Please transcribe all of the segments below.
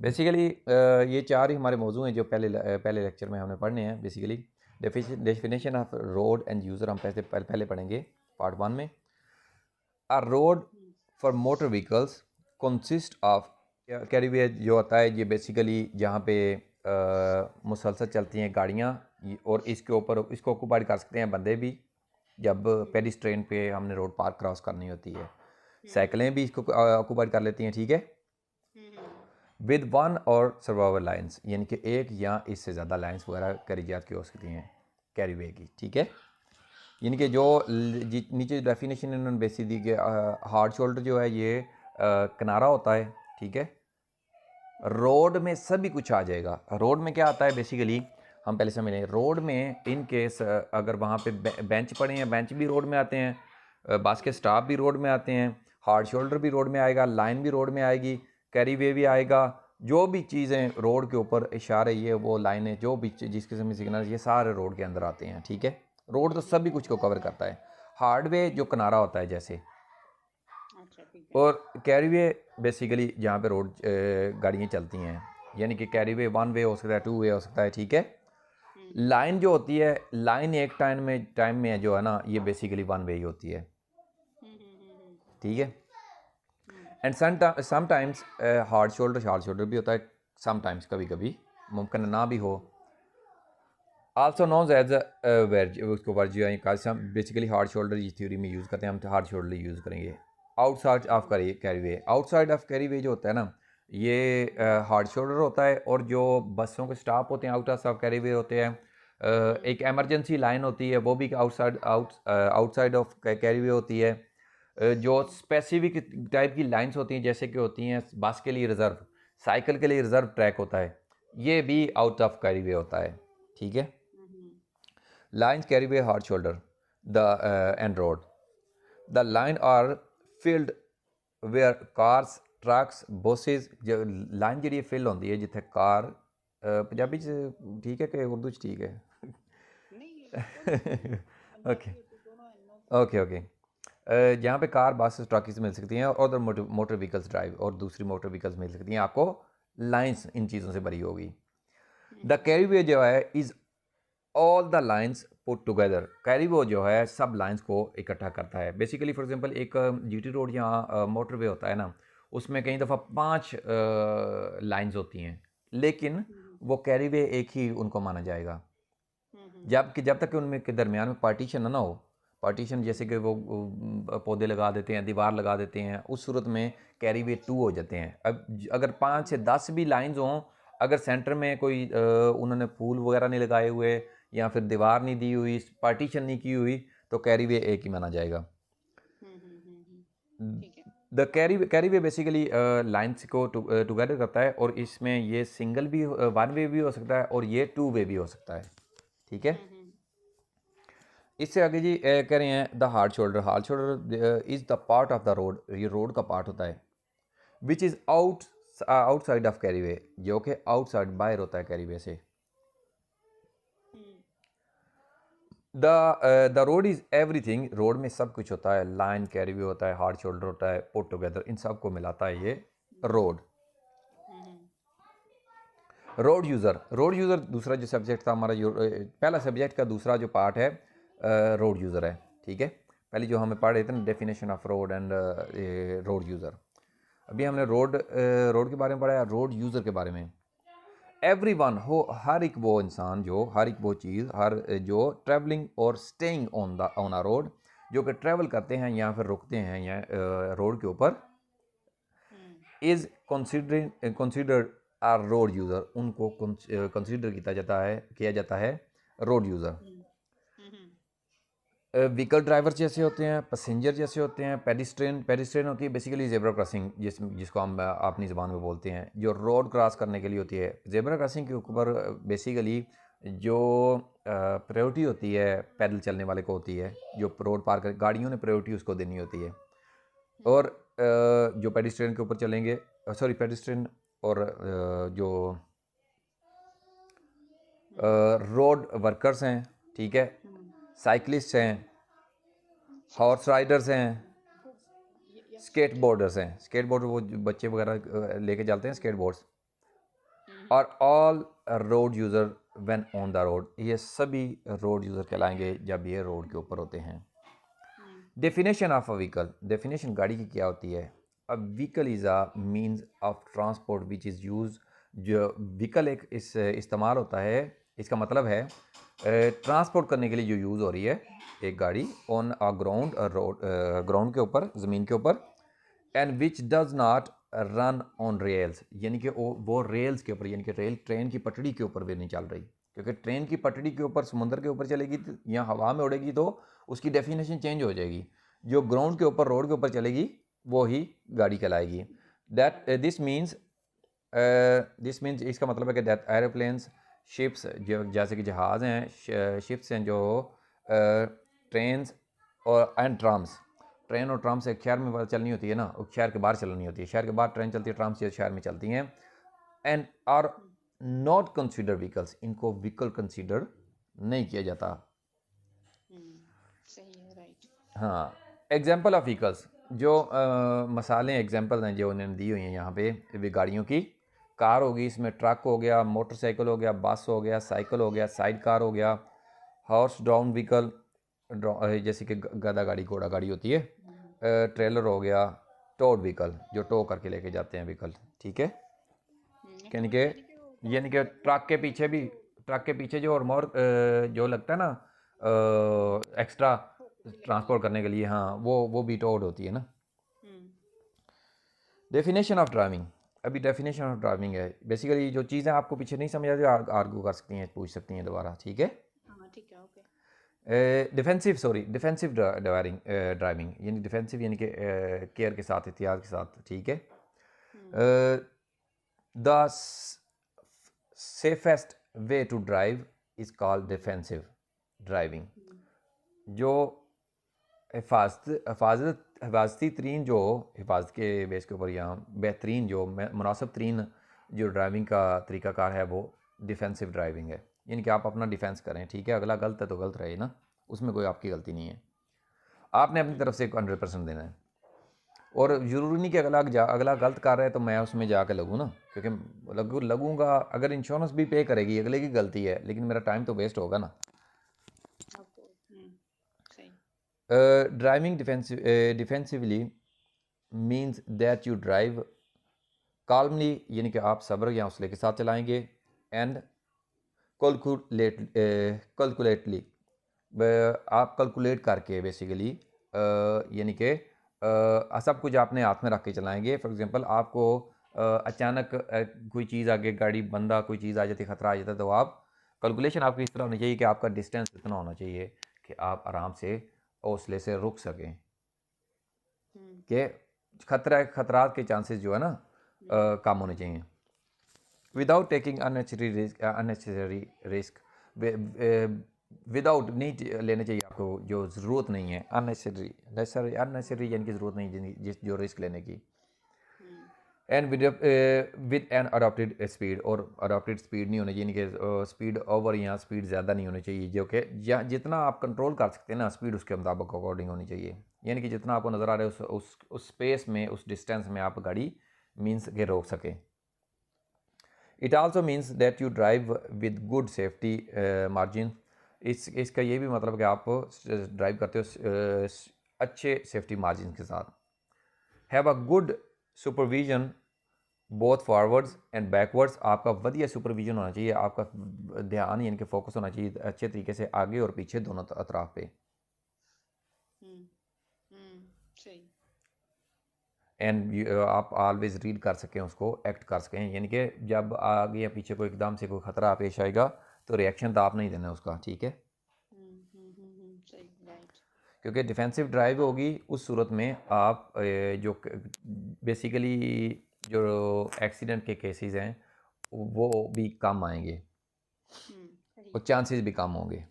Basically ये चार ही हमारे मौजू हैं जो पहले लेक्चर में हमने पढ़ने हैं। Basically definition of road and user हम पहले पढ़ेंगे पार्ट 1 में। A road for motor vehicles consist of, carriageway जो होता है ये बेसिकली जहाँ पे मुसलसल चलती हैं गाड़ियाँ, और इसके ऊपर इसको ऑक्यूपाइड कर सकते हैं बंदे भी जब पेडिस्ट्रेन पे हमने रोड पार क्रॉस करनी होती है। साइकिलें भी इसको ऑक्यूपाइड कर लेती हैं, ठीक है। विद वन और सर्वाइवल लाइंस, यानी कि एक या इससे ज़्यादा लाइंस वगैरह कैरिजात की हो सकती हैं कैरीवे की, ठीक है। यानी कि जो नीचे डेफिनेशन इन्होंने बेसी दी कि हार्ड शोल्डर जो है ये किनारा होता है, ठीक है। रोड में सभी कुछ आ जाएगा। रोड में क्या आता है बेसिकली, हम पहले समझ लें। रोड में इन केस अगर वहाँ पे बेंच पड़े हैं, बेंच भी रोड में आते हैं, बास्केट स्टॉप भी रोड में आते हैं, हार्ड शोल्डर भी रोड में आएगा, लाइन भी रोड में आएगी, कैरी वे भी आएगा। जो भी चीज़ें रोड के ऊपर इशारे, ये वो लाइनें, जो भी जिस किस्म के सिग्नल, ये सारे रोड के अंदर आते हैं, ठीक है। रोड तो सभी कुछ को कवर करता है। हार्डवे जो किनारा होता है जैसे, और कैरीवे बेसिकली जहाँ पे रोड गाड़ियाँ चलती हैं, यानी कि कैरीवे 1 वे हो सकता है, 2 वे हो सकता है, ठीक है। लाइन जो होती है, लाइन एक टाइम में जो है ना, ये बेसिकली 1 वे ही होती है, ठीक है। एंड समटाइम्स हार्ड शोल्डर भी होता है, समटाइम्स कभी कभी मुमकिन ना भी हो। आल्सो नोन एज वेज, उसको वर्जिया बेसिकली हार्ड शोल्डर इस थ्योरी में यूज़ करते हैं। हम हार्ड शोल्डर यूज़ करेंगे। Outside of carriageway, outside of carriageway जो होता है ना, ये हार्ड शोल्डर होता है। और जो बसों के स्टॉप होते हैं आउट ऑफ कैरी वे होते हैं। एक एमरजेंसी लाइन होती है, वो भी आउटसाइड ऑफ कैरी वे होती है। जो स्पेसिफिक टाइप की लाइंस होती हैं, जैसे कि होती हैं बस के लिए रिज़र्व, साइकिल के लिए रिज़र्व ट्रैक होता है, ये भी आउट ऑफ कैरी वे होता है, ठीक है। Lines carry a hard shoulder, the and road. The line are filled where cars, trucks, buses, जो लाइन जी फिल होती है जिथे कार, पंजाबी च ठीक है कि उर्दू च ठीक है? Okay okay okay. जहाँ पे कार, बस, ट्रक्स मिल सकती हैं, और मोटर व्हीकल्स ड्राइव, और दूसरी मोटर व्हीकल्स मिल सकती हैं आपको। लाइंस इन चीज़ों से भरी होगी। द कैरीवे जो है is all the lines put together. Carriageway जो है सब लाइंस को इकट्ठा करता है। बेसिकली फॉर एग्जांपल एक जीटी रोड या मोटरवे होता है ना, उसमें कई दफ़ा 5 लाइंस होती हैं, लेकिन वो कैरीवे एक ही उनको माना जाएगा। जब तक कि उनमें के दरमियान में पार्टीशन ना हो। पार्टीशन जैसे कि वो पौधे लगा देते हैं, दीवार लगा देते हैं, उस सूरत में कैरीवे 2 हो जाते हैं। अब अगर 5 से 10 भी लाइंस हों, अगर सेंटर में कोई उन्होंने फूल वगैरह नहीं लगाए हुए, या फिर दीवार नहीं दी हुई, पार्टीशन नहीं की हुई, तो कैरीवे एक ही माना जाएगा। द कैरीवे बेसिकली लाइन्स को टुगेदर करता है, और इसमें ये सिंगल भी 1 वे भी हो सकता है, और ये 2 वे भी हो सकता है, ठीक है। इससे आगे जी कह रहे हैं the hard shoulder is the part of the road, ये रोड का पार्ट होता है। Which is outside of carriageway, जो कि आउटसाइड बाहर होता है कैरीवे से। The road is everything, road में सब कुछ होता है। लाइन, कैरीवे होता है, हार्ड शोल्डर होता है, पुट टुगेदर, इन सब को मिलाता है ये रोड। रोड यूज़र दूसरा जो सब्जेक्ट था हमारा, पहला सब्जेक्ट का दूसरा जो पार्ट है रोड यूज़र है, ठीक है। पहले जो हमें पढ़ रहे थे ना, definition of road and road user, अभी हमने रोड के बारे में पढ़ा है, रोड यूज़र के बारे में। एवरीवन हो, हर एक वो इंसान, जो हर एक वो चीज़, हर जो ट्रैवलिंग और स्टेइंग ऑन अ रोड, जो कि ट्रैवल करते हैं या फिर रुकते हैं या रोड के ऊपर, is considered a road user, उनको कंसिडर किया जाता है रोड यूज़र। व्हीकल ड्राइवर जैसे होते हैं, पैसेंजर जैसे होते हैं, पेडिस्ट्रेन होती है बेसिकली जेब्रा क्रॉसिंग, जिसको हम अपनी ज़बान में बोलते हैं, जो रोड क्रॉस करने के लिए होती है। जेब्रा क्रॉसिंग के ऊपर बेसिकली जो प्रायोरिटी होती है पैदल चलने वाले को होती है, जो रोड पार कर गाड़ियों ने प्रायोरिटी उसको देनी होती है। और जो पेडिस्ट्रेन के ऊपर चलेंगे, पेडिस्ट्रेन और जो रोड वर्कर्स हैं, ठीक है, साइकिलिस्ट हैं, हॉर्स राइडर्स हैं, स्केट बोर्डर्स हैं। स्केट बोर्डर वो बच्चे वगैरह लेके चलते हैं स्केट बोर्ड्स, और all road user when on the road, ये सभी रोड यूज़र कहलाएंगे जब ये रोड के ऊपर होते हैं। Definition of a vehicle, definition गाड़ी की क्या होती है? A vehicle is a means of transport which is use, जो व्हीकल एक इस इस्तेमाल होता है, इसका मतलब है ट्रांसपोर्ट करने के लिए जो यूज़ हो रही है एक गाड़ी on a ground, road, ground के ऊपर, ज़मीन के ऊपर, and which does not run on rails, यानी कि वो रेल्स के ऊपर, यानी कि रेल ट्रेन की पटड़ी के ऊपर भी नहीं चल रही, क्योंकि ट्रेन की पटड़ी के ऊपर समुद्र के ऊपर चलेगी या हवा में उड़ेगी तो उसकी डेफिनेशन चेंज हो जाएगी। जो ग्राउंड के ऊपर, रोड के ऊपर चलेगी वो ही गाड़ी कहलाएगी। दैट दिस मीन्स इसका मतलब है कि दैट एरोप्लेन्स, शिप्स, जो जैसे कि जहाज़ हैं, शिप्स हैं, जो ट्रेन्स और एंड ट्राम्स, ट्रेन और ट्राम से एक शहर में चलनी होती है ना, शहर के बाहर चलनी होती है, शहर के बाहर ट्रेन चलती है, ट्राम से शहर में चलती हैं। And are not consider vehicles, इनको व्हीकल कंसिडर नहीं किया जाता। सही है, राइट। हाँ, एग्जाम्पल ऑफ व्हीकल्स, जो मसालें एग्जाम्पल हैं जो उन्होंने दी हुई हैं यहाँ पे गाड़ियों की, कार होगी, इसमें ट्रक हो गया, मोटरसाइकिल हो गया, बस हो गया, साइकिल हो गया, साइड कार हो गया, हॉर्स ड्राउन व्हीकल, जैसे कि गधा गाड़ी, घोड़ा गाड़ी होती है, ट्रेलर हो गया, टोड व्हीकल, जो टो करके लेके जाते हैं व्हीकल, ठीक है। यानी कि ट्रक के पीछे भी, ट्रक के पीछे जो और मोर जो लगता है ना एक्स्ट्रा ट्रांसपोर्ट करने के लिए, हाँ, वो भी टोड होती है ना। डेफिनेशन ऑफ ड्राइविंग, अभी डेफिनेशन ऑफ ड्राइविंग है बेसिकली, जो चीज़ें आपको पीछे नहीं समझ आती आर्गू कर सकती हैं, पूछ सकती हैं दोबारा, ठीक है। हाँ ठीक है, ओके। डिफेंसिव ड्राइविंग, ड्राइविंग यानी डिफेंसिव, यानी कि केयर के साथ, एहतियात के साथ, ठीक है। The safest way to drive is called defensive driving. जो हिफाजती तरीन, जो हिफाजत के बेस के ऊपर यहाँ बेहतरीन, जो मुनासिब तरीन जो ड्राइविंग का तरीक़ाकार है वो डिफेंसिव ड्राइविंग है, यानी कि आप अपना डिफेंस करें, ठीक है। अगला गलत है तो गलत रहे ना, उसमें कोई आपकी गलती नहीं है, आपने अपनी तरफ से 100% देना है। और ज़रूरी नहीं कि अगला गलत कर रहा है तो मैं उसमें जाकर लगूँ ना, क्योंकि लगूंगा, अगर इंश्योरेंस भी पे करेगी, अगले की गलती है, लेकिन मेरा टाइम तो वेस्ट होगा ना। Driving defensively means that you drive calmly, यानी कि आप सब्र या हौसले के साथ चलाएंगे, एंड कैलकुलेटली, आप कैलकुलेट करके बेसिकली, यानी कि सब कुछ आपने हाथ में रख के चलाएंगे। फॉर एग्जांपल आपको अचानक कोई चीज़ आगे, गाड़ी, बंदा, कोई चीज़ आ जाती है, ख़तरा आ जाता है, तो आप कैलकुलेशन आपकी इस तरह होनी चाहिए कि आपका डिस्टेंस इतना होना चाहिए कि आप आराम से हौसले से रुक सकें, कि खतरात के चांसेस जो है ना कम होने चाहिए। Without taking unnecessary risk, without नहीं लेने चाहिए आपको जो ज़रूरत नहीं है, अननेसेसरी यानी कि ज़रूरत नहीं जिस जो रिस्क लेने की। And with an adopted speed, और अडॉप्टेड स्पीड नहीं होनी चाहिए, यानी कि स्पीड ओवर या स्पीड ज़्यादा नहीं होनी चाहिए, जो कि जितना आप कंट्रोल कर सकते हैं ना स्पीड, उसके मुताबिक अकॉर्डिंग होनी चाहिए, यानी कि जितना आपको नज़र आ रहा है उस स्पेस में, उस डिस्टेंस में आप गाड़ी मीन्स के रोक सकें। It also means that you drive with good safety margin, इसका ये भी मतलब कि आप ड्राइव करते हो अच्छे सेफ्टी मार्जिन के साथ। Have a good supervision both forwards and backwards, आपका वधिया सुपरविजन होना चाहिए, आपका ध्यान यानी कि फोकस होना चाहिए अच्छे तरीके से आगे और पीछे दोनों अतराफ पे। सही। एंड आप ऑलवेज रीड कर सकें, उसको एक्ट कर सकें, यानी कि जब आगे या पीछे कोई एकदम से कोई ख़तरा पेश आएगा तो रिएक्शन तो आप नहीं देना उसका, ठीक है। सही, राइट। क्योंकि डिफेंसिव ड्राइव होगी उस सूरत में आप जो बेसिकली जो एक्सीडेंट के केसेस हैं वो भी कम आएंगे, और चांसेस भी कम होंगे।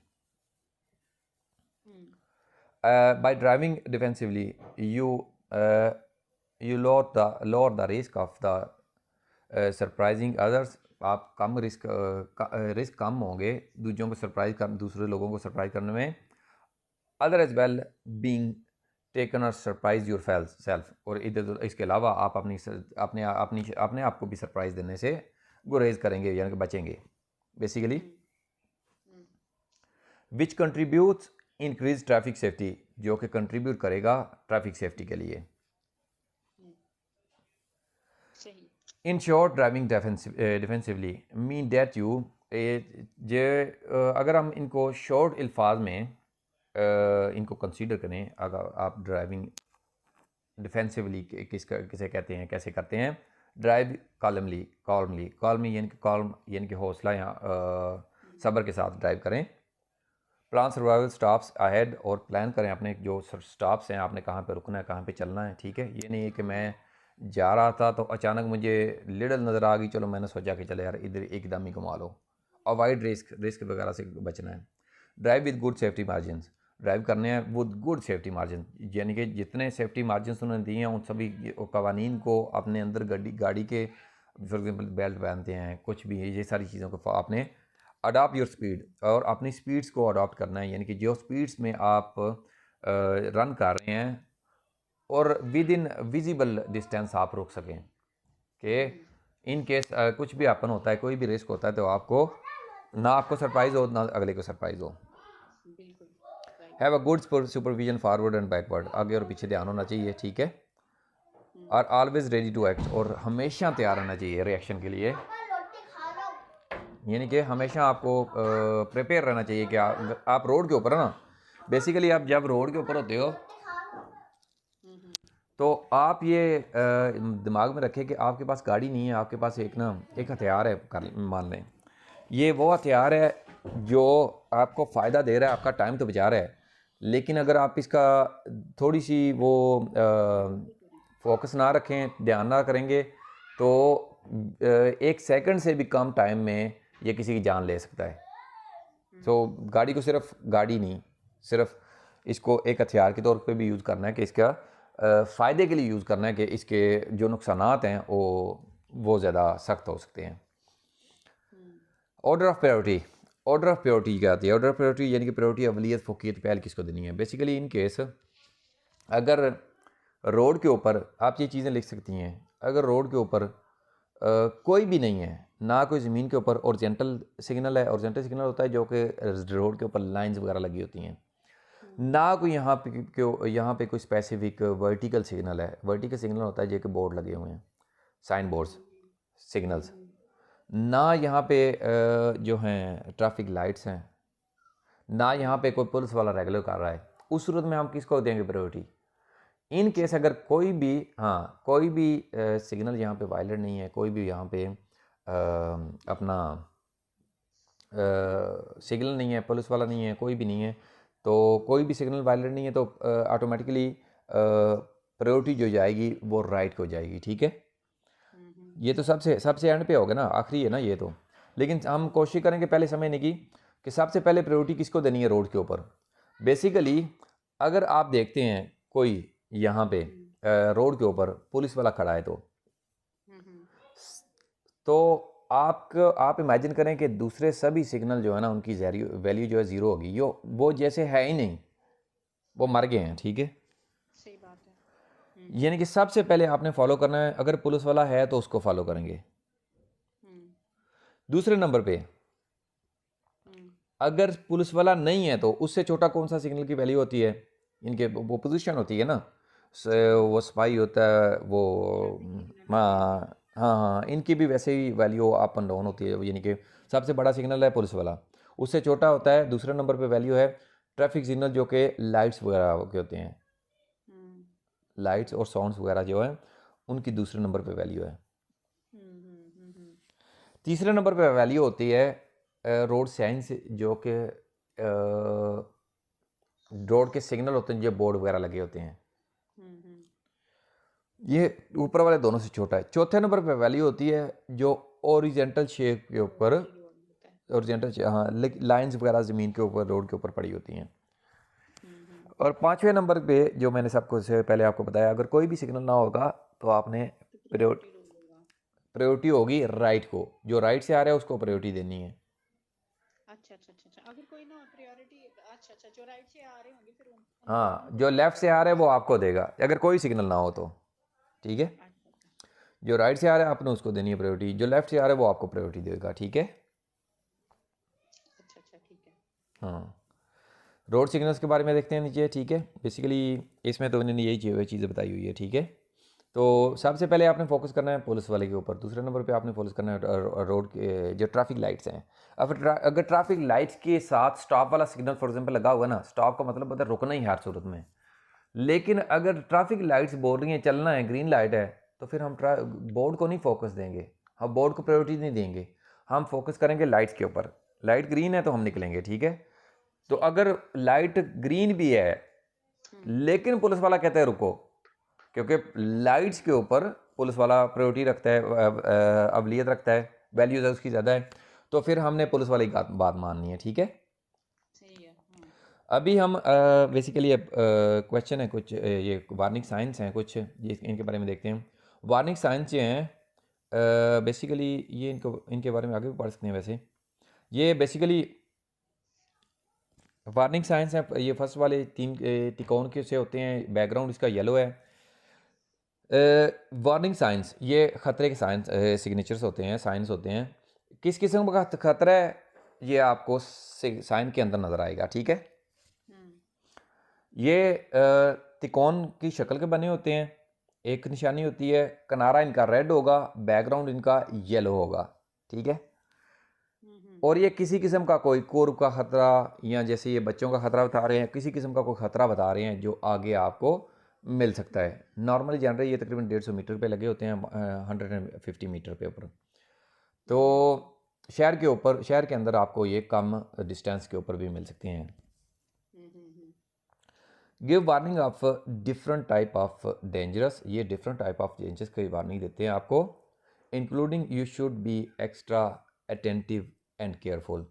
By driving defensively you lower the risk of the surprising others, आप कम रिस्क कम होंगे दूसरों को दूसरे लोगों को सरप्राइज करने में। Other as well being taken और सरप्राइज योर सेल्फ, और इधर इसके अलावा आप अपने आप को भी सरप्राइज देने से गुरेज करेंगे यानी कि बचेंगे बेसिकली। हम्म, विच कंट्रीब्यूट्स इंक्रीज ट्रैफिक सेफ्टी, जो कि कंट्रीब्यूट करेगा ट्रैफिक सेफ्टी के लिए। हम्म, सही। In short driving defensively mean that you जे अगर हम इनको शॉर्ट अल्फाज में इनको कंसीडर करें, अगर आप ड्राइविंग डिफेंसिवली किसे कहते हैं, कैसे करते हैं, ड्राइव कॉलमली यानी कि कॉलम यानी कि हौसला या सब्र के साथ ड्राइव करें। प्लान सर्वाइवल स्टॉप्स अहेड, और प्लान करें अपने जो स्टॉप्स हैं, आपने कहाँ पे रुकना है, कहाँ पे चलना है, ठीक है। ये नहीं है कि मैं जा रहा था तो अचानक मुझे लिडल नज़र आ गई, चलो मैंने सोचा कि चले यार इधर एकदम ही घुमा लो। अवॉइड रिस्क वगैरह से बचना है। Drive with good safety margin, drive करने हैं विद गुड सेफ्टी मार्जिन, यानी कि जितने सेफ्टी मार्जिन उन्होंने दिए हैं उन सभी कवानीन को अपने अंदर गाड़ी के, फॉर एग्जाम्पल बेल्ट पहनते हैं, कुछ भी ये सारी चीज़ों को आपने अडॉप्ट योर स्पीड, और अपनी स्पीड्स को अडॉप्ट करना है, यानी कि जो स्पीड्स में आप रन कर रहे हैं और विद इन विजिबल डिस्टेंस आप रोक सकें, कि इन केस कुछ भी हैपन होता है, कोई भी रिस्क होता है, तो आपको ना आपको सरप्राइज हो ना अगले को सरप्राइज हो। बिल्कुल right. Have a good supervision forward and backward, आगे और पीछे ध्यान होना चाहिए, ठीक है। Are always ready to act, और हमेशा तैयार रहना चाहिए रिएक्शन के लिए, यानी कि हमेशा आपको प्रिपेयर रहना चाहिए कि आप रोड के ऊपर है ना, बेसिकली आप जब रोड के ऊपर होते हो तो आप ये दिमाग में रखें कि आपके पास गाड़ी नहीं है, आपके पास एक हथियार है, मान लें ये वो हथियार है जो आपको फ़ायदा दे रहा है, आपका टाइम तो बचा रहा है, लेकिन अगर आप इसका थोड़ी सी वो फोकस ना रखें, ध्यान ना करेंगे, तो एक सेकंड से भी कम टाइम में ये किसी की जान ले सकता है। तो गाड़ी को सिर्फ गाड़ी नहीं, सिर्फ इसको एक हथियार के तौर पे भी यूज़ करना है, कि इसका फ़ायदे के लिए यूज़ करना है, कि इसके जो नुकसानात हैं वो ज़्यादा सख्त हो सकते हैं। Order of priority, order of priority क्या आती है? ऑर्डर ऑफ प्रायोरिटी यानी कि प्रायोरिटी, अवलियत, फोकियत, पहल किसको देनी है। बेसिकली इन केस अगर रोड के ऊपर आप ये चीज़ें लिख सकती हैं, अगर रोड के ऊपर कोई भी नहीं है, ना कोई ज़मीन के ऊपर ओरिजेंटल सिग्नल है, ओरिजेंटल सिग्नल होता है जो कि रोड के ऊपर लाइंस वगैरह लगी होती हैं, ना कोई यहाँ पे कोई स्पेसिफिक वर्टिकल सिग्नल है। वर्टिकल सिग्नल होता है जो कि बोर्ड लगे हुए हैं, साइन बोर्ड्स, सिग्नल्स, ना यहाँ पे जो हैं ट्रैफिक लाइट्स हैं, ना यहाँ पे कोई पुलिस वाला रेगुलर कर रहा है। उस सूरत में हम किसको देंगे प्रायोरिटी? इन केस अगर कोई भी सिग्नल यहाँ पे वायलेट नहीं है, कोई भी यहाँ पे अपना सिग्नल नहीं है, पुलिस वाला नहीं है, कोई भी नहीं है, तो कोई भी सिग्नल वायलेट नहीं है, तो ऑटोमेटिकली प्रायोरिटी जो जाएगी वो राइट को जाएगी, ठीक है। ये तो सबसे एंड पे होगा ना, आखिरी है ना ये तो, लेकिन हम कोशिश करेंगे पहले समझने की कि सबसे पहले प्रायोरिटी किसको देनी है रोड के ऊपर। बेसिकली अगर आप देखते हैं कोई यहाँ पे रोड के ऊपर पुलिस वाला खड़ा है, तो आप इमेजिन करें कि दूसरे सभी सिग्नल जो है ना उनकी वैल्यू जो है ज़ीरो होगी, वो जैसे है ही नहीं, वो मर गए हैं, ठीक है। सही बात है। यानी कि सबसे पहले आपने फॉलो करना है, अगर पुलिस वाला है तो उसको फॉलो करेंगे। दूसरे नंबर पे अगर पुलिस वाला नहीं है तो उससे छोटा कौन सा सिग्नल की वैल्यू होती है, इनके वो पोजीशन होती है ना, वो स्पाई होता है वो, हाँ, इनकी भी वैसे ही वैल्यू अप एंड डाउन होती है, यानी कि सबसे बड़ा सिग्नल है पुलिस वाला, उससे छोटा होता है दूसरे नंबर पे वैल्यू है ट्रैफिक सिग्नल जो कि लाइट्स वगैरह के होते हैं, लाइट्स और साउंड्स वगैरह जो है उनकी दूसरे नंबर पे वैल्यू है। तीसरे नंबर पे वैल्यू होती है रोड साइंस, जो कि रोड के सिग्नल होते हैं जो बोर्ड वगैरह लगे होते हैं, ये ऊपर वाले दोनों से छोटा है। चौथे नंबर पे वैल्यू होती है जो ओरिजेंटल शेप के ऊपर, ओरिजेंटल, हाँ, लाइंस वगैरह ज़मीन के ऊपर रोड के ऊपर पड़ी होती हैं। और पांचवें नंबर पे जो मैंने सबको से पहले आपको बताया, अगर कोई भी सिग्नल ना होगा तो आपने प्रायोरिटी होगी राइट को, जो राइट से आ रहा है उसको प्रायोरिटी देनी है। अच्छा, अगर कोई ना प्रायोरिटी, अच्छा, जो राइट से आ रहे होंगे फिर हाँ, जो लेफ्ट से आ रहा है वो आपको देगा अगर कोई सिग्नल ना हो तो, ठीक है। जो राइट से आ रहा है आपने उसको देनी है प्रायोरिटी, जो लेफ्ट से आ रहा है वो आपको प्रायोरिटी देगा, ठीक है। अच्छा अच्छा ठीक है। हाँ, रोड सिग्नल्स के बारे में देखते हैं नीचे, ठीक है। बेसिकली इसमें तो इन्होंने यही चीज़ें बताई हुई है, ठीक है। तो सबसे पहले आपने फोकस करना है पुलिस वाले के ऊपर, दूसरे नंबर पे आपने फोकस करना है रोड के जो ट्रैफिक लाइट्स हैं। अब अगर ट्रैफिक लाइट्स के साथ स्टॉप वाला सिग्नल फॉर एग्जांपल लगा हुआ है ना, स्टॉप का मतलब होता है रुकना ही हर सूरत में। लेकिन अगर ट्रैफिक लाइट्स बोल रही हैं चलना है, ग्रीन लाइट है, तो फिर हम बोर्ड को नहीं फोकस देंगे, हम बोर्ड को प्रायोरिटी नहीं देंगे, हम फोकस करेंगे लाइट्स के ऊपर। लाइट ग्रीन है तो हम निकलेंगे, ठीक है। तो अगर लाइट ग्रीन भी है लेकिन पुलिस वाला कहता है रुको, क्योंकि लाइट्स के ऊपर पुलिस वाला प्रायोरिटी रखता है, अवलियत रखता है, वैल्यूज है उसकी ज़्यादा है, तो फिर हमने पुलिस वाली बात माननी है, ठीक है। सही है। अभी हम बेसिकली क्वेश्चन है कुछ, ये वार्निंग साइंस हैं कुछ, ये इनके बारे में देखते हैं। वार्निंग साइंस जो हैं बेसिकली ये इनके बारे में आगे भी पढ़ सकते हैं। वैसे ये बेसिकली वार्निंग साइंस है, ये फर्स्ट वाले तीन तिकोण के से होते हैं, बैकग्राउंड इसका येलो है। वार्निंग साइंस ये ख़तरे के साइंस सिग्नेचर्स होते हैं, साइंस होते हैं। किस किस्म का खतरा है ये आपको साइन के अंदर नज़र आएगा, ठीक है। ये तिकोण की शक्ल के बने होते हैं, एक निशानी होती है, किनारा इनका रेड होगा, बैकग्राउंड इनका येलो होगा, ठीक है। और ये किसी किस्म का कोई कुर्ब का ख़तरा या जैसे ये बच्चों का ख़तरा बता रहे हैं, किसी किस्म का कोई ख़तरा बता रहे हैं जो आगे आपको मिल सकता है। नॉर्मली जनरली ये तकरीबन 150 मीटर पे लगे होते हैं, 150 मीटर पे ऊपर। तो शहर के ऊपर, शहर के अंदर आपको ये कम डिस्टेंस के ऊपर भी मिल सकते हैं। Give warning of different type of dangerous, ये डिफरेंट टाइप ऑफ डेंजरस की वार्निंग देते हैं आपको। Including you should be extra attentive and careful,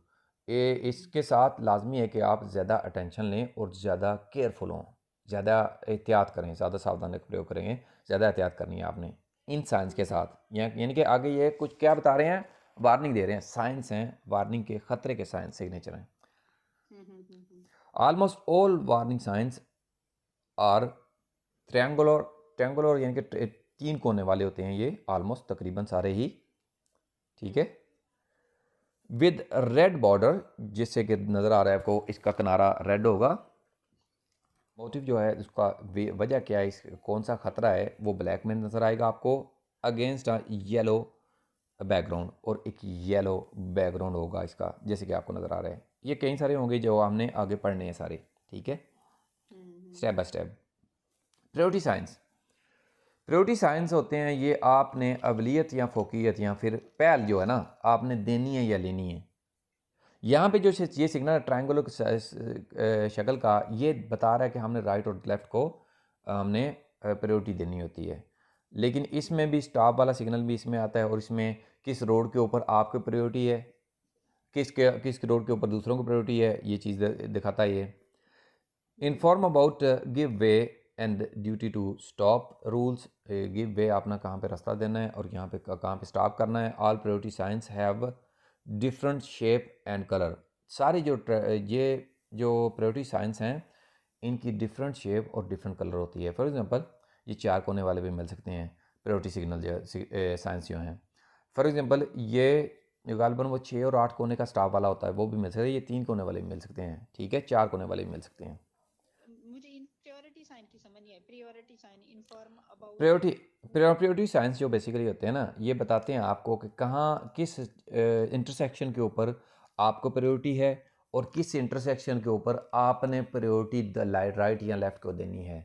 ये इसके साथ लाजमी है कि आप ज़्यादा अटेंशन लें और ज़्यादा केयरफुल हों, ज़्यादा एहतियात करें, ज़्यादा सावधानी का प्रयोग करेंगे, ज़्यादा एहतियात करनी है आपने इन साइंस के साथ। यानी कि आगे ये कुछ क्या बता रहे हैं, वार्निंग दे रहे हैं, साइंस हैं, वार्निंग के ख़तरे के साइंस सिग्नेचर हैं। ऑलमोस्ट ऑल वार्निंग साइंस और ट्रैंगुलर यानी कि 3 कोने वाले होते हैं ये, ऑलमोस्ट तकरीबन सारे ही, ठीक है। विद रेड बॉर्डर, जिससे कि नज़र आ रहा है आपको इसका किनारा रेड होगा। मोटिव जो है उसका वजह क्या है, इस कौन सा ख़तरा है, वो ब्लैक में नज़र आएगा आपको, अगेंस्ट येलो बैकग्राउंड, और एक येलो बैकग्राउंड होगा इसका, जैसे कि आपको नज़र आ रहा है। ये कई सारे होंगे जो हमने आगे पढ़ने हैं सारे, ठीक है, step by step. Priority science, priority science होते हैं ये आपने अवलियत या फोकियत या फिर पहल जो है ना आपने देनी है या लेनी है। यहाँ पे जो ये सिग्नल ट्रायंगुलर शक्ल का ये बता रहा है कि हमने राइट और लेफ़्ट को हमने प्रायोरिटी देनी होती है। लेकिन इसमें भी स्टॉप वाला सिग्नल भी इसमें आता है, और इसमें किस रोड के ऊपर आपकी प्रायोरिटी है, किस रोड के ऊपर दूसरों की प्रायोरिटी है, ये चीज़ दिखाता है ये। Inform about give way and duty to stop rules, give way आपने कहाँ पे रास्ता देना है और यहाँ पे कहाँ पे स्टॉप करना है। All priority science have different shape and colour, सारे ये जो प्रायोरिटी साइंस हैं इनकी डिफरेंट शेप और डिफरेंट कलर होती है। फॉर एग्जांपल ये 4 कोने वाले भी मिल सकते हैं प्रायोरिटी सिग्नल जो साइंस जो हैं। फॉर एग्जांपल ये गालबन वो 6 और 8 कोने का स्टॉप वाला होता है, वो भी मिल सकता है। ये 3 कोने वाले भी मिल सकते हैं, ठीक है, 4 कोने वाले भी मिल सकते हैं। मुझे इंफीरियरिटी साइन की समझ नहीं आई, priority sign, inform about priority signs जो बेसिकली होते हैं ना, ये बताते हैं आपको कि कहाँ किस इंटरसेक्शन के ऊपर आपको प्रायोरिटी है और किस इंटरसेक्शन के ऊपर आपने प्रायोरिटी राइट या लेफ्ट को देनी है।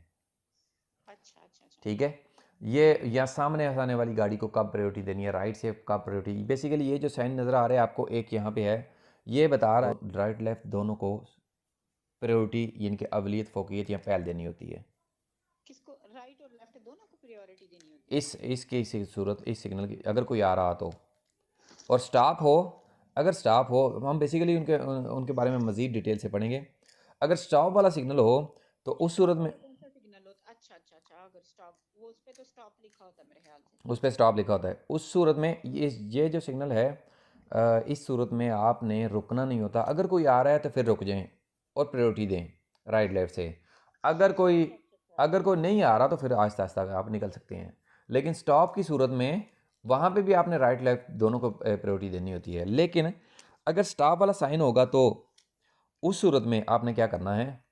अच्छा अच्छा अच्छा, ठीक है, ये या सामने आने वाली गाड़ी को कब प्रायोरिटी देनी है, राइट से कब प्रायोरिटी। बेसिकली ये जो साइन नज़र आ रहा है आपको, एक यहाँ पे है, ये बता रहा है राइट लेफ्ट दोनों को प्रायोरिटी यानी कि अवलियत फोकियत या पहल देनी होती है। किसको, राइट और लेफ्ट दोनों को प्रायोरिटी देनी होती है? इसकी सूरत, इस सिग्नल की अगर कोई आ रहा तो, और स्टॉप हो, अगर स्टॉप हो, हम बेसिकली उनके बारे में मज़ीद डिटेल से पढ़ेंगे। अगर स्टॉप वाला सिग्नल हो तो उस सूरत में कौन सा सिग्नल होता? अच्छा अच्छा अच्छा, अगर स्टॉप, वो उस पे तो स्टॉप लिखा होता है मेरे ख्याल से। उस पर स्टॉप लिखा होता है, उस सूरत में ये जो सिग्नल है इस सूरत में आपने रुकना नहीं होता। अगर कोई आ रहा है तो फिर रुक जाएं और प्रायोरिटी दें राइट लेफ्ट से। अगर कोई नहीं आ रहा तो फिर आहिस्ता आहिस्ता आप निकल सकते हैं। लेकिन स्टॉप की सूरत में वहाँ पे भी आपने राइट लेफ्ट दोनों को प्रायोरिटी देनी होती है। लेकिन अगर स्टॉप वाला साइन होगा तो उस सूरत में आपने क्या करना है,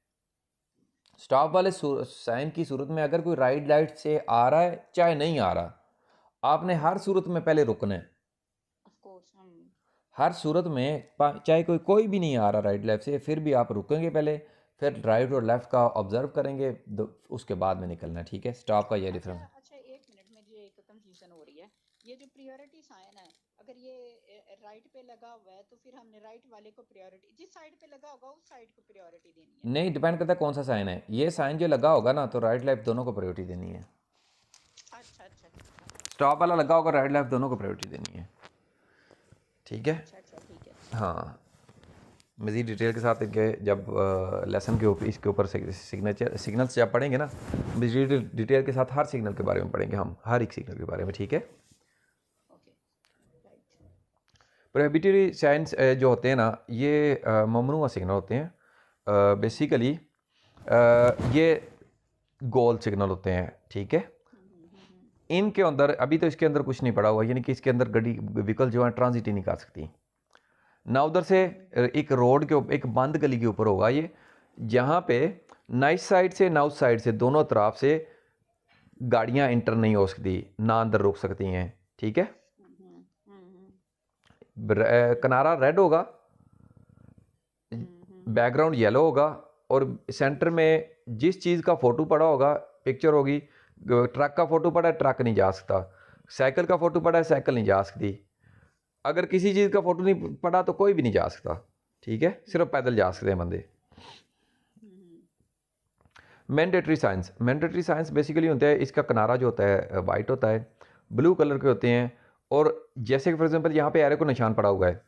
स्टॉप वाले साइन की सूरत में अगर कोई राइट लाइट से आ रहा है चाहे नहीं आ रहा, आपने हर सूरत में पहले रुकना है। ऑफ कोर्स हर सूरत में चाहे कोई भी नहीं आ रहा राइट लेफ्ट से, फिर भी आप रुकेंगे पहले, फिर राइट और लेफ्ट का ऑब्जर्व करेंगे, उसके बाद में निकलना है। ठीक है, स्टॉप का ये डिफरेंस है। अच्छा एक मिनट में जो एक कंफ्यूजन हो रही है, ये जो प्रायोरिटी साइन है, अगर ये राइट पे लगा हुआ है तो फिर हमने राइट वाले को प्रायोरिटी, जिस साइड पे लगा होगा उस साइड को प्रायोरिटी देनी है। नहीं, डिपेंड करता है कौन सा साइन है। ये साइन जो लगा होगा ना तो राइट लेफ्ट दोनों को प्रायोरिटी देनी है। अच्छा अच्छा अच्छा स्टॉप वाला लगा होगा, राइट लेफ्ट दोनों को प्रायोरिटी देनी है। ठीक है, अच्छा अच्छा ठीक है। हाँ। मज़ीद डिटेल के साथ इनके जब लेसन के ऊपर इसके ऊपर सिग्नल्स जब पढ़ेंगे ना, मज़ीद डिटेल के साथ हर सिग्नल के बारे में पढ़ेंगे हम, हर एक सिग्नल के बारे में। ठीक है, ओके राइट। प्रोहिबिटरी साइंस जो होते हैं ना, ये ममनुआ सिग्नल होते हैं। बेसिकली ये गोल सिग्नल होते हैं। ठीक है, इनके अंदर अभी तो इसके अंदर कुछ नहीं पड़ा हुआ, यानी कि इसके अंदर गाड़ी व्हीकल जो है ट्रांजिट ही नहीं कर सकती ना। उधर से एक रोड के ऊपर, एक बंद गली के ऊपर होगा ये, जहाँ पे ना इस साइड से ना उस साइड से दोनों तरफ से गाड़ियाँ इंटर नहीं हो सकती, ना अंदर रुक सकती हैं। ठीक है, किनारा रेड होगा, बैकग्राउंड येलो होगा, और सेंटर में जिस चीज़ का फ़ोटो पड़ा होगा, पिक्चर होगी, ट्रक का फ़ोटो पड़ा है, ट्रक नहीं जा सकता, साइकिल का फ़ोटो पड़ा है, साइकिल नहीं जा सकती, अगर किसी चीज़ का फ़ोटो नहीं पड़ा तो कोई भी नहीं जा सकता। ठीक है, सिर्फ पैदल जा सकते हैं बंदे। Mandatory science, mandatory science basically होता है, इसका किनारा जो होता है वाइट होता है, ब्लू कलर के होते हैं, और जैसे कि फॉर एग्जांपल यहाँ पे एरो को निशान पड़ा हुआ है,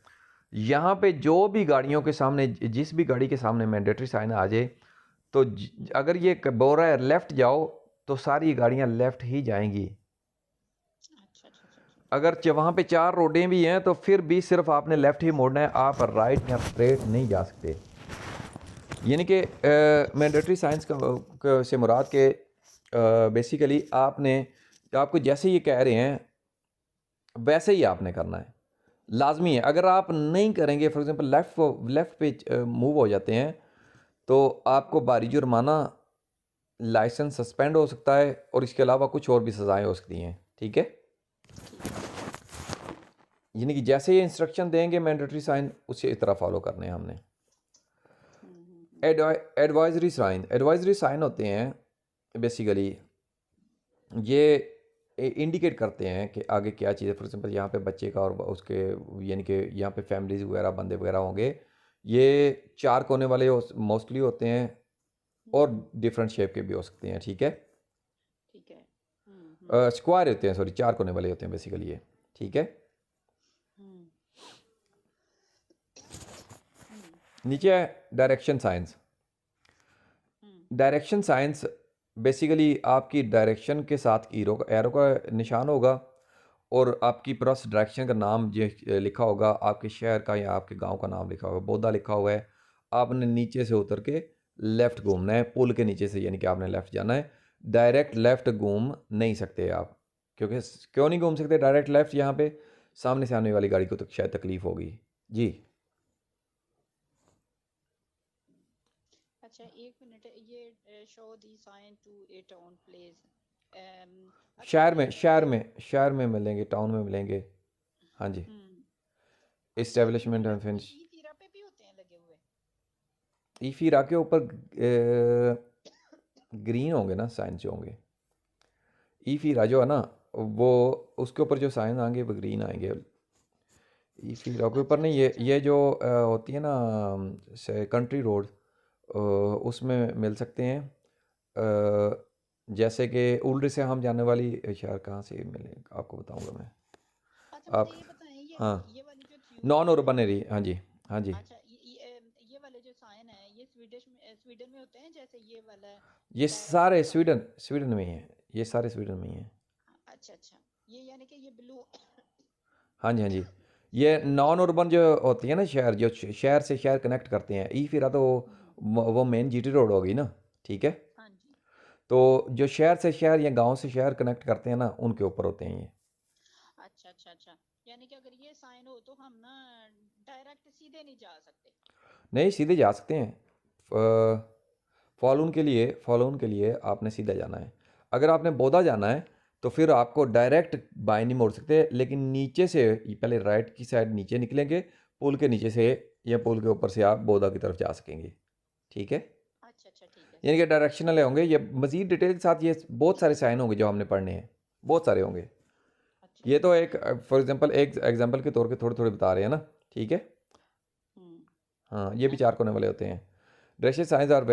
यहाँ पे जो भी गाड़ियों के सामने, जिस भी गाड़ी के सामने मैंडेटरी साइन आ जाए, तो अगर ये बोल रहा है लेफ़्ट जाओ तो सारी गाड़ियाँ लेफ़्ट ही जाएंगी। अगर वहाँ पे 4 रोडें भी हैं तो फिर भी सिर्फ आपने लेफ़्ट ही मोड़ना है, आप राइट या स्ट्रेट नहीं जा सकते। यानी कि मैंडेटरी साइंस से मुराद के बेसिकली आपको जैसे ये कह रहे हैं वैसे ही आपने करना है, लाजमी है। अगर आप नहीं करेंगे, फॉर एग्जांपल लेफ़्ट पे मूव हो जाते हैं, तो आपको भारी जुर्माना, लाइसेंस सस्पेंड हो सकता है, और इसके अलावा कुछ और भी सज़ाएं हो सकती हैं। ठीक है, यानी कि जैसे ये इंस्ट्रक्शन देंगे मैंडेटरी साइन, उसी तरह फॉलो करने हैं हमने। एडवाइजरी साइन, एडवाइजरी साइन होते हैं बेसिकली, ये इंडिकेट करते हैं कि आगे क्या चीज़ है। फॉर एग्जांपल यहाँ पे बच्चे का और उसके, यानी कि यहाँ पे फैमिलीज वगैरह, बंदे वगैरह होंगे, ये 4 कोने वाले मोस्टली होते हैं, और डिफरेंट शेप के भी हो सकते हैं। ठीक है, ठीक है, स्क्वायर होते हैं, सॉरी 4 कोने वाले होते हैं बेसिकली ये। ठीक है, नीचे है direction science. Direction science basically आपकी डायरेक्शन के साथ एरो का निशान होगा, और आपकी प्लस डायरेक्शन का नाम जो लिखा होगा, आपके शहर का या आपके गांव का नाम लिखा होगा। बोधा लिखा हुआ है, आपने नीचे से उतर के लेफ़्ट घूमना है, पुल के नीचे से, यानी कि आपने लेफ़्ट जाना है। डायरेक्ट लेफ़्ट घूम नहीं सकते आप, क्योंकि क्यों नहीं घूम सकते डायरेक्ट लेफ़्ट? यहाँ पे सामने से आने वाली गाड़ी को तो शायद तकलीफ़ होगी जी। अच्छा एक मिनट, ये show the sign to A town place, शहर में मिलेंगे, टाउन में मिलेंगे। हाँ जी, इस्टेब्लिशमेंट एंड फिनिश। ईफीरा पे भी होते हैं लगे हुए? ईफीरा के ऊपर ग्रीन होंगे ना साइन जो होंगे। ईफीरा जो है ना, वो उसके ऊपर जो साइन आएंगे वो ग्रीन आएंगे। ईफीरा के ऊपर नहीं, ये जो होती है ना कंट्री रोड, उसमें मिल सकते हैं। जैसे कि उल्टे से हम जाने वाली, शहर कहाँ से मिले आपको बताऊंगा मैं। अच्छा आप, मुझे ये बताएं, हाँ, ये वाली जो नॉन अर्बन एरिया, हाँ जी, हाँ जी। अच्छा ये वाले जो साइन है, ये स्वीडन में होते हैं जैसे ये वाला ये सारे डायरेक्शन स्वीडन में ही हैं, ये सारे स्वीडन में ही हैं। अच्छा अच्छा, ये यानी कि ये ब्लू हाँ जी, हाँ जी। ये नॉन अर्बन जो होती है ना, शहर जो शहर से शहर कनेक्ट करते हैं, ई फिर तो वो मेन जीटी रोड होगी ना। ठीक है, हाँ जी, तो जो शहर से शहर या गांव से शहर कनेक्ट करते हैं ना, उनके ऊपर होते हैं ये। अच्छा अच्छा अच्छा, यानी कि अगर ये साइन हो तो हम ना डायरेक्ट सीधे नहीं जा सकते। नहीं, सीधे जा सकते हैं। फॉलोन के लिए आपने सीधा जाना है। अगर आपने बोधा जाना है तो फिर आपको डायरेक्ट बाएं नहीं मोड़ सकते, लेकिन नीचे से पहले राइट की साइड नीचे निकलेंगे, पुल के नीचे से या पुल के ऊपर से आप बोधा की तरफ जा सकेंगे। ठीक है, अच्छा अच्छा, ठीक है यानी सही कि है। डायरेक्शनल होंगे ये। मज़ीद डिटेल के साथ ये बहुत सारे साइन होंगे जो हमने पढ़ने हैं, बहुत सारे होंगे। अच्छा ये अच्छा तो अच्छा। एक फॉर एग्जांपल एक एग्जांपल के तौर पे थोड़े थोड़े बता रहे हैं ना। ठीक है, हम्म। हाँ, ये भी अच्छा 4 कोने वाले होते हैं। Dresses signs are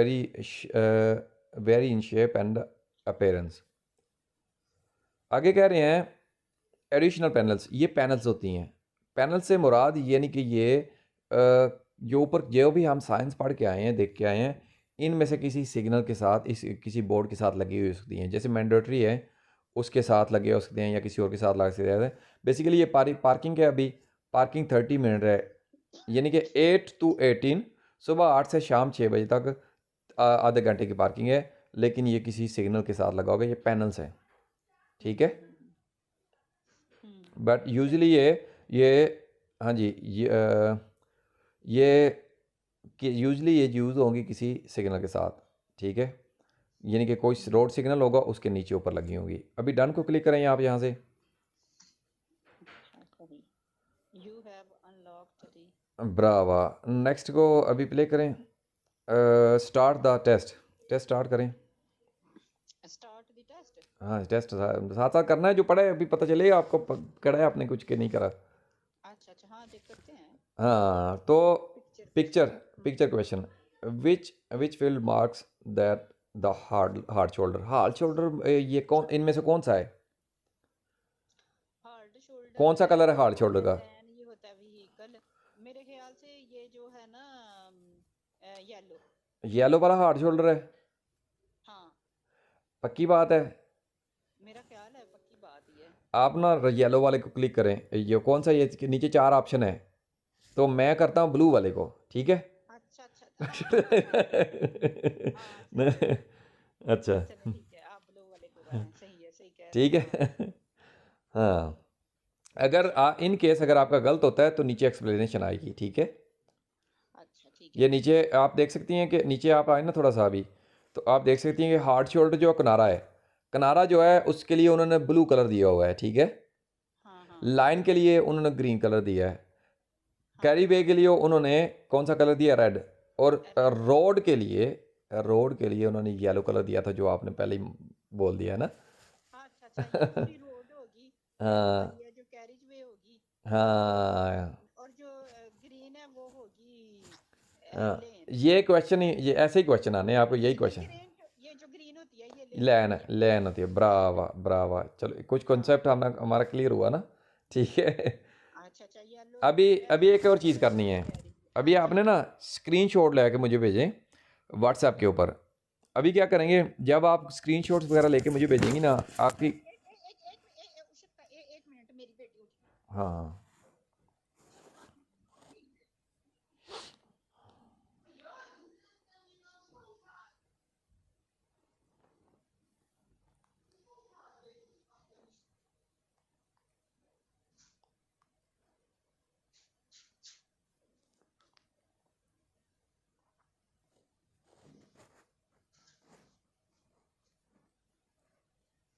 vary in shape and appearance. आगे कह रहे हैं एडिशनल पैनल्स, ये पैनल्स होती हैं। पैनल से मुराद यानी कि ये जो ऊपर जो भी हम साइंस पढ़ के आए हैं, देख के आए हैं, इनमें से किसी सिग्नल के साथ इस किसी बोर्ड के साथ लगी हुई हो सकती हैं। जैसे मैंडेटरी है उसके साथ लगे हो सकते हैं या किसी और के साथ लग सकते हैं। बेसिकली ये पार्किंग है, अभी पार्किंग 30 मिनट है, यानी कि 8 to 18, सुबह 8 से शाम 6 बजे तक आधे घंटे की पार्किंग है, लेकिन ये किसी सिग्नल के साथ लगा होगा, ये पैनल्स हैं। ठीक है, बट यूजुअली ये हाँ जी, ये कि यूजुअली ये यूज़ होंगी किसी सिग्नल के साथ। ठीक है, यानी कि कोई रोड सिग्नल होगा उसके नीचे ऊपर लगी होंगी। अभी डन को क्लिक करें आप यहाँ से। अच्छा सही। You have unlocked the. Bravo, next को अभी प्ले करें। Start the test, test start करें। Start the test. हाँ, टेस्ट साथ साथ करना है, जो पढ़ा है अभी पता चलेगा आपको करा है आपने कुछ के नहीं करा। अच्छा अच्छा, हाँ देख करते हैं। हाँ, तो picture picture question. Picture question, which field marks that the hard shoulder. Hard shoulder ये कौन, इनमें से कौन सा है? हार्ड शोल्डर कौन सा कलर है ये हार्ड होता शोल्डर है का? टैन, ये होता है व्हीकल। मेरे ख्याल से ये जो है ना येलो। येलो वाला हार्ड शोल्डर है? हाँ, पक्की बात है? मेरा ख्याल है पक्की बात ही है। आप ना येलो वाले को क्लिक करें। ये कौन सा, ये नीचे 4 ऑप्शन है, तो मैं करता हूँ ब्लू वाले को। ठीक है। अच्छा अच्छा, हाँ ठीक है। हाँ सही है। अच्छा, चलो ठीक है, आप ब्लू वाले को करें, सही है, सही कह रहे ठीक हैं हाँ। है। हाँ, अगर इन केस अगर आपका गलत होता है तो नीचे एक्सप्लेनेशन आएगी। ठीक है, अच्छा ठीक है ये ठीक है। नीचे आप देख सकती हैं कि नीचे आप आए ना थोड़ा सा अभी, तो आप देख सकती हैं कि हार्ड शोल्डर जो किनारा है, किनारा जो है उसके लिए उन्होंने ब्लू कलर दिया हुआ है। ठीक है, हाँ हाँ लाइन के लिए उन्होंने ग्रीन कलर दिया है, हाँ। कैरी वे के लिए उन्होंने कौन सा कलर दिया? रेड। और रेड। रोड के लिए उन्होंने येलो कलर दिया था, जो आपने पहले ही बोल दिया है ना। हाँ अच्छा अच्छा, ये पूरी रोड होगी, येलो हाँ वाली है जो कैरिज वे होगी। हाँ और जो ग्रीन है वो होगी हाँ, लेन। ये क्वेश्चन ही, ये ऐसे ही क्वेश्चन आने हैं आपको, यही क्वेश्चन। ये जो ग्रीन होती है ये लेन लेन, होती है। लेन होती है। ब्रावा ब्रावा, चलो कुछ हाँ। कॉन्सेप्ट हमारा क्लियर हुआ ना। ठीक है। अच्छा अच्छा, येलो अभी अभी येलो एक और चीज़ जो है करनी वो है। कैरिज। हाँ अभी जी आपने ना स्क्रीनशॉट लेके मुझे भेजें व्हाट्सएप के ऊपर। अभी क्या करेंगे, जब आप स्क्रीनशॉट्स वगैरह लेके मुझे भेजेंगी ना आपकी। एक मिनट, मेरी बेटी उठी। हाँ,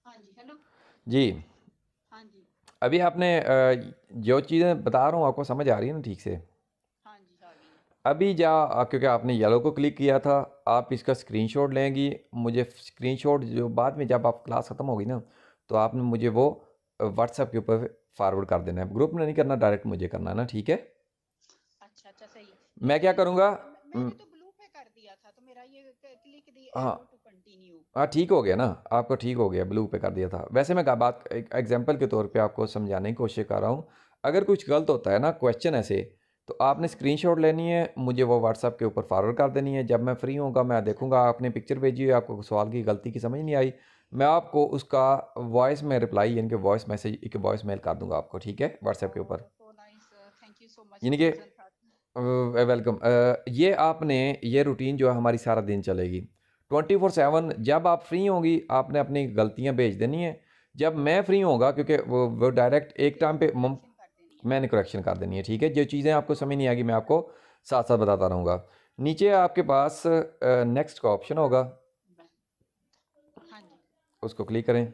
हाँ जी हेलो। जी। हाँ जी अभी आपने जो चीज़ें बता रहा हूँ आपको समझ आ रही है ना ठीक से? हाँ जी, आ गई। अभी क्योंकि आपने येलो को क्लिक किया था, आप इसका स्क्रीनशॉट लेंगी। मुझे स्क्रीनशॉट जो बाद में जब आप क्लास ख़त्म होगी ना, तो आपने मुझे वो व्हाट्सएप के ऊपर फॉरवर्ड कर देना है। ग्रुप में नहीं करना, डायरेक्ट मुझे करना है ना। ठीक है, अच्छा अच्छा सही। मैं क्या करूँगा? मैंने तो ब्लू पे कर दिया था, तो मेरा ये क्लिक दी हाँ एरो टू कंटिन्यू। हाँ, ठीक हो गया ना, आपको ठीक हो गया, ब्लू पे कर दिया था। वैसे मैं बात एक एग्जांपल के तौर पे आपको समझाने की कोशिश कर रहा हूँ। अगर कुछ गलत होता है ना क्वेश्चन ऐसे, तो आपने स्क्रीनशॉट लेनी है, मुझे वो व्हाट्सएप के ऊपर फॉरवर्ड कर देनी है। जब मैं फ्री होऊंगा मैं अच्छा देखूंगा आपने पिक्चर भेजी है, आपको सवाल की गलती की समझ नहीं आई, मैं आपको उसका वॉइस में रिप्लाई यानी कि वॉइस मैसेज, एक वॉइस मेल कर दूंगा आपको। ठीक है, व्हाट्सएप के ऊपर। So nice, thank you so much यानी कि फौजन था। वेलकम। ये आपने ये रूटीन जो है हमारी सारा दिन चलेगी। 24/7 जब आप फ्री होंगी आपने अपनी गलतियां भेज देनी है, जब मैं फ्री होऊंगा क्योंकि वो डायरेक्ट एक टाइम पे करेक्शन कर देनी है। मैंने करेक्शन कर देनी है, ठीक है। जो चीज़ें आपको समझ नहीं आएगी मैं आपको साथ साथ बताता रहूँगा। नीचे आपके पास नेक्स्ट का ऑप्शन होगा, हाँ जी, उसको क्लिक करें। अब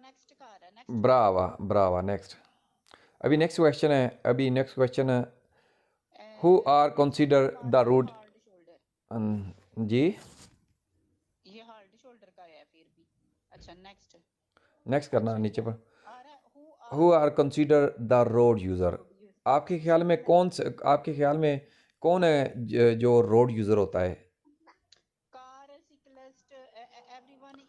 नेक्स्ट का आ रहा है, नेक्स्ट ब्रावा ब्रावा, नेक्स्ट। अभी नेक्स्ट क्वेश्चन है, अभी नेक्स्ट क्वेश्चन है, who are consider the route. Hard shoulder, जी ये हार्ड शोल्डर का है फिर भी। अच्छा नेक्स्ट, नेक्स्ट करना अच्छा नीचे ये पर, आ रहा है who are consider the road user. आपके ख्याल में कौन से, आपके ख्याल में कौन है जो रोड यूज़र होता है? Car, cyclist, everyone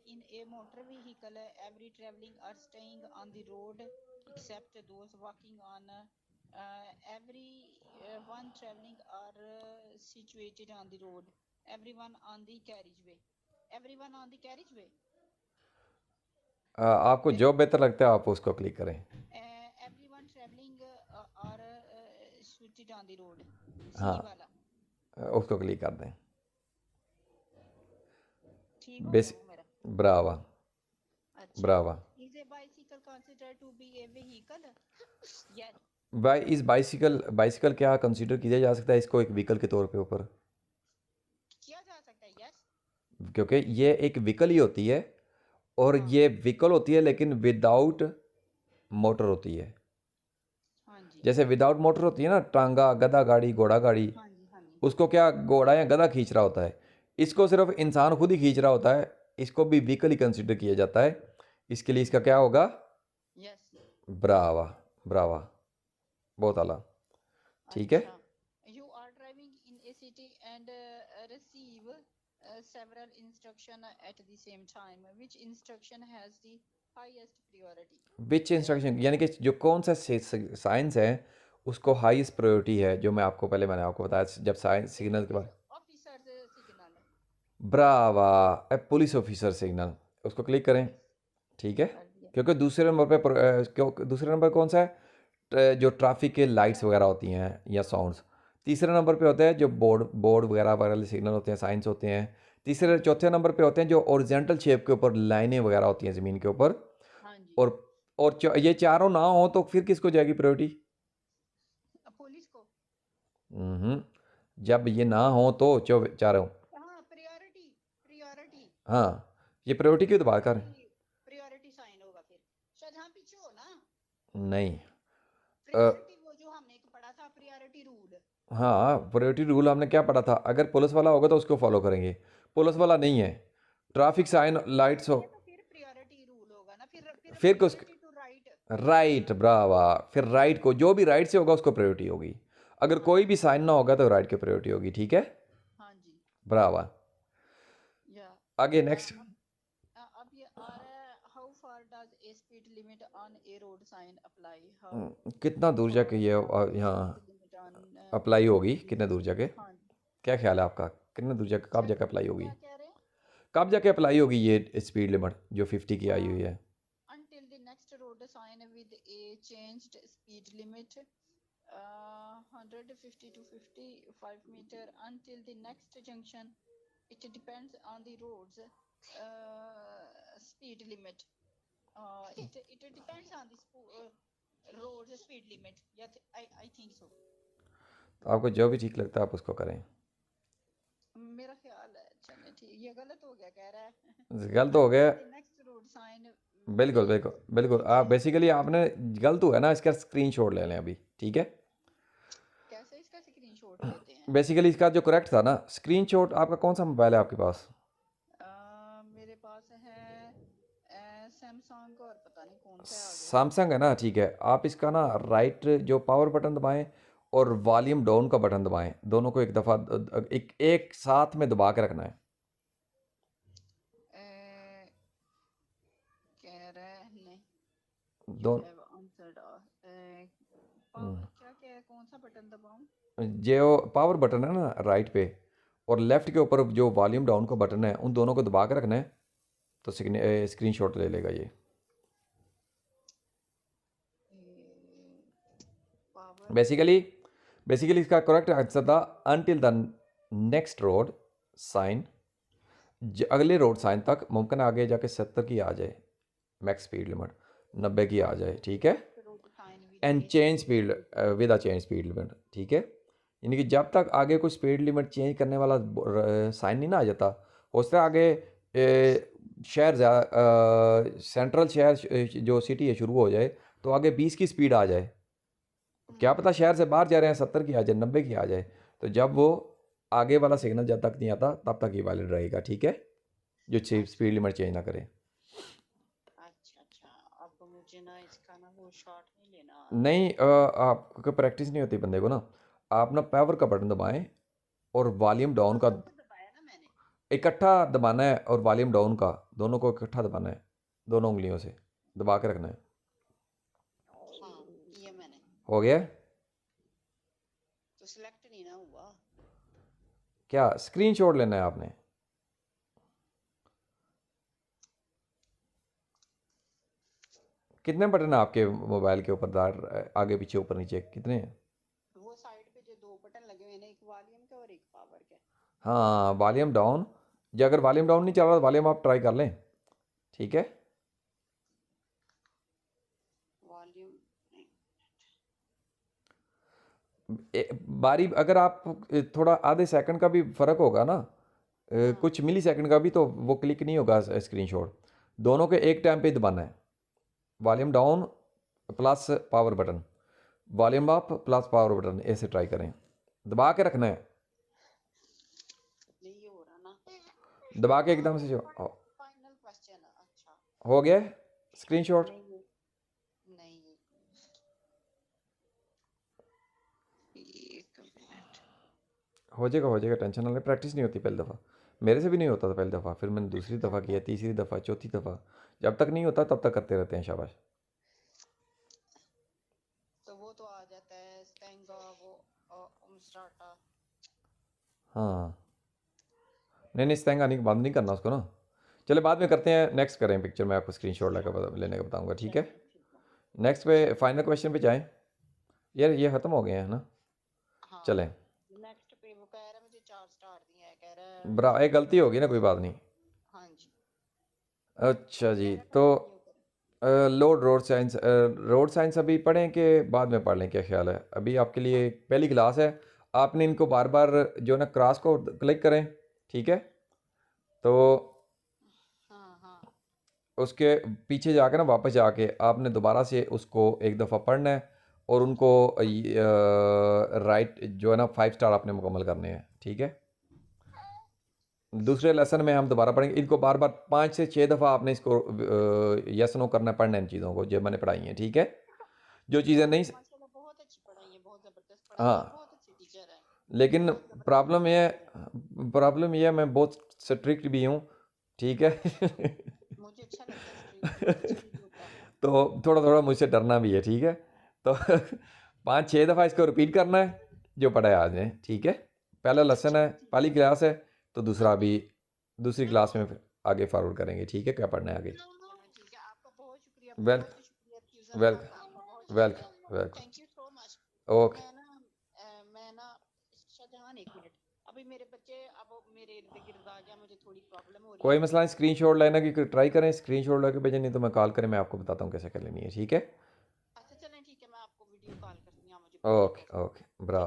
in a motor vehicle, every traveling or staying on the road except those walking on, every one traveling or situated on the road, everyone on the carriageway, everyone on the carriageway, आपको जो बेहतर लगता है आप उसको click करें। everyone traveling or situated on the road, सी हाँ, वाला उसको क्लिक कर दें। ठीक हो गया बेसिक, वो मेरा। ब्रावा अच्छा, Brava. is a bicycle considered to be a vehicle? Yes. By इस बाइसिकल, बाइसिकल क्या कंसीडर किया जा सकता है इसको एक व्हीकल के तौर पे ऊपर? किया जा सकता है, यस। क्योंकि ये एक व्हीकल ही होती है, और हाँ ये व्हीकल होती है लेकिन विदाउट मोटर होती है। हाँ जी जैसे विदाउट मोटर होती है ना, टांगा, गधा गाड़ी, घोड़ा गाड़ी, हाँ जी हाँ जी। उसको क्या घोड़ा या गधा खींच रहा होता है, इसको सिर्फ इंसान खुद ही खींच रहा होता है, इसको भी व्हीकल ही कंसीडर किया जाता है। इसके लिए इसका क्या होगा? यस। ब्रावा ब्रावा, बहुत आला, ठीक है। अच्छा, you are driving in a city and receive several instruction at the same time. Which instruction has the highest priority? Which instruction यानी कि जो कौन सा साइंस है उसको हाईएस्ट प्रायोरिटी है, जो मैं आपको पहले मैंने आपको बताया जब साइंस सिग्नल के बारे। Officer signal. Brava, police officer signal, उसको क्लिक करें, ठीक है। कर दिया। क्योंकि दूसरे नंबर पे क्यों दूसरे नंबर कौन सा है? जो ट्रैफिक के लाइट्स वगैरह होती हैं या साउंड्स। तीसरे नंबर पे होते हैं जो बोर्ड बोर्ड वगैरह वाले सिग्नल होते हैं, साइंस होते हैं। तीसरे चौथे नंबर पे होते हैं जो ओरिजेंटल शेप के ऊपर लाइनें वगैरह होती हैं ज़मीन के ऊपर। हाँ जी, और ये चारों ना हो तो फिर किसको जाएगी प्रायोरिटी? पुलिस को। जब ये ना हो तो चारों। हाँ, प्रायोरिटी प्रायोरिटी हाँ, ये प्रायोरिटी क्यों बात कर रहे हैं? प्रायोरिटी साइन होगा फिर शायद। हाँ, पीछे हो ना। नहीं, प्रायोरिटी वो जो हमने एक पढ़ा था, प्रायोरिटी रूल। हाँ प्रायोरिटी रूल हमने क्या पढ़ा था? अगर पुलिस वाला होगा तो उसको फॉलो करेंगे, पुलिस वाला नहीं है, ट्रैफिक साइन लाइट्स हो, तो फिर प्रायोरिटी रूल होगा ना, फिर फिर कुछ। Priority to right. Right, bravo, फिर राइट को, जो भी राइट से होगा उसको प्रायोरिटी होगी। अगर कोई भी साइन ना होगा तो राइट की प्रायोरिटी होगी, ठीक है। हाँ जी। ब्रावा, या आगे नेक्स्ट। अब ये आ रहा है, how far does a speed limit on a road sign apply? How कितना दूर जाके ये यहाँ लिमिट ऑन, अप्लाई होगी, कितने दूर जाके? हाँ जी। क्या ख्याल है आपका, कितने दूर जाके कब जाके अप्लाई होगी? क्या कह रहे हैं? कब जाके अप्लाई होगी ये स्पीड लिमिट जो 50 की आई हुई है? Until the next road sign with a changed speed limit, 150 to 55 meter until the next junction. It depends on the road's speed limit. It depends on the road's speed limit. Yeah, I think so. तो आपको जो भी ठीक लगता है आप उसको करें। मेरा ख्याल है, चलिए ठीक, ये गलत हो गया कह रहा है। गलत हो गया, नेक्स्ट रोड साइन। बिल्कुल बिल्कुल बिल्कुल। आप बेसिकली आपने गलत हुआ ना, इसका स्क्रीनशॉट ले लें अभी, ठीक है। कैसे इसका स्क्रीनशॉट लेते हैं? बेसिकली इसका जो करेक्ट था ना, स्क्रीनशॉट आपका कौन सा मोबाइल है आपके पास? मेरे पास है सैमसंग, और पता नहीं कौन सा आ गया। सैमसंग है ना, ठीक है। आप इसका ना राइट जो पावर बटन दबाएं और वॉल्यूम डाउन का बटन दबाएं, दोनों को एक दफ़ा एक साथ में दबा के रखना है। कह रहा है नहीं, दो क्या क्या है, कौन सा बटन दबाऊं? जो पावर बटन है ना राइट पे, और लेफ़्ट के ऊपर जो वॉल्यूम डाउन का बटन है, उन दोनों को दबा के रखना है, तो स्क्रीनशॉट ले लेगा ये। पावर बेसिकली इसका करेक्ट आंसर था until the next road sign, अगले रोड साइन तक मुमकिन आगे जाके 70 की आ जाए, मैक्स स्पीड लिमिट 90 की आ जाए, ठीक है। रोड साइन भी and change change speed with a change speed limit, ठीक है। यानी कि जब तक आगे कोई स्पीड लिमिट चेंज करने वाला साइन नहीं ना आ जाता, हो सकता है आगे शहर सेंट्रल शहर जो सिटी है शुरू हो जाए तो आगे 20 की स्पीड आ जाए, क्या पता शहर से बाहर जा रहे हैं 70 की आ जाए, 90 की आ जाए, तो जब वो आगे वाला सिग्नल जब तक नहीं आता तब तक ये वैलिड रहेगा, ठीक है, जो स्पीड लिमिट चेंज ना करे। अच्छा अच्छा, अब मुझे ना इसका ना वो शॉट नहीं लेना। नहीं आपको प्रैक्टिस नहीं होती बंदे को ना, आप ना पावर का बटन दबाएं और वॉल्यूम डाउन का पावर तो दबाया ना मैंने। इकट्ठा दबाना है, और वॉल्यूम डाउन का दोनों को इकट्ठा दबाना है, दोनों उंगलियों से दबा के रखना है। हाँ किया मैंने, हो गया? तो सिलेक्ट नहीं ना हुआ। क्या स्क्रीनशॉट लेना है आपने? कितने बटन है आपके मोबाइल के ऊपर दार, आगे पीछे ऊपर नीचे कितने हैं? वो साइड पे जो दो बटन लगे हुए हैं, एक वॉल्यूम के और एक पावर के। हाँ वॉल्यूम डाउन, जो अगर वॉल्यूम डाउन नहीं चल रहा तो वॉल्यूम आप ट्राई कर लें, ठीक है। वॉल्यूम बारी अगर आप थोड़ा आधे सेकंड का भी फ़र्क होगा ना, कुछ मिली सेकंड का भी, तो वो क्लिक नहीं होगा स्क्रीनशॉट। दोनों के एक टाइम पे दबाना है, volume down plus power button, volume up plus power button, ऐसे ट्राई करें, दबा के रखना है, नहीं हो रहा ना। दबा के एकदम से जो फाइनल क्वेश्चन, अच्छा हो गया स्क्रीनशॉट। नहीं नहीं, एक मिनट। हो जाएगा टेंशन ना लें, प्रैक्टिस नहीं होती पहली दफ़ा, मेरे से भी नहीं होता था पहली दफ़ा, फिर मैंने दूसरी दफ़ा किया, तीसरी दफ़ा, चौथी दफ़ा, जब तक नहीं होता तब तक करते रहते हैं, शाबाश। तो वो तो आ जाता है स्टेंगा वो स्टार्टा। हाँ नहीं नहीं, स्टैंग आने के बाद नहीं करना उसको ना, चले बाद में करते हैं, नेक्स्ट करें पिक्चर, मैं आपको स्क्रीनशॉट लेने का बताऊंगा, ठीक है। नेक्स्ट पे फाइनल क्वेश्चन पे जाएं, यार ये ख़त्म हो गए हैं ना, हाँ चलें। नेक्स्ट पे वो कह रहा है मुझे 4 स्टार दिए हैं, कह रहा है बरा एक गलती होगी ना, कोई बात नहीं। हाँ जी, अच्छा कह जी, रहा तो कंटिन्यू करें। लोड रोड साइंस अभी पढ़ें कि बाद में पढ़ लें, क्या ख्याल है? अभी आपके लिए पहली क्लास है, आपने इनको बार बार जो ना क्रॉस को क्लिक करें, ठीक है, तो हाँ हाँ उसके पीछे जाके ना वापस जाके आपने दोबारा से उसको एक दफ़ा पढ़ना है, और उनको राइट जो है ना 5 स्टार आपने मुकम्मल करने हैं, ठीक है। दूसरे लेसन में हम दोबारा पढ़ेंगे इनको, बार बार 5 से 6 दफ़ा आपने इसको यस नो करना है, पढ़ना है इन चीज़ों को जो मैंने पढ़ाई हैं, ठीक है। जो चीज़ें नहीं, आपने माशाल्लाह बहुत अच्छी पढ़ाई है, बहुत जबरदस्त पढ़ाई है, हाँ, बहुत अच्छे टीचर हैं, लेकिन बहुत जबरदस्त प्रॉब्लम ये है मैं बहुत स्ट्रिक्ट भी हूँ, ठीक है। मुझे अच्छा लगता है, स्ट्रीट बहुत अच्छा भी होता है। तो थोड़ा थोड़ा मुझसे डरना भी है, ठीक है। तो 5-6 दफ़ा इसको रिपीट करना है जो पढ़ा है आज ने, ठीक है। पहला लेसन है, पहली क्लास है, तो दूसरा अभी दूसरी क्लास में फिर आगे फॉरवर्ड करेंगे, ठीक है, क्या पढ़ना है आगे। चलो ठीक है, आपका बहुत शुक्रिया, वेल बहुत शुक्रिया फ्यूजन वेल साहब, आपका बहुत वेलकम शुक्रिया, welcome. Thank you so much. अब ओके, मैं ना शाहजहान, एक मिनट, अभी मेरे बच्चे अब मेरे इर्द गिर्द आ गया, मुझे थोड़ी प्रॉब्लम हो रही कोई है। मसला नहीं, स्क्रीनशॉट लेना की ट्राई करें, स्क्रीनशॉट लेके भेजें, नहीं तो मैं कॉल करें, मैं आपको बताता हूँ कैसे कर लेनी है, ठीक है। अच्छा चलें ठीक है, मैं आपको वीडियो कॉल करती हूँ, मुझे पता है ओके कैसे। ओके, बराबर।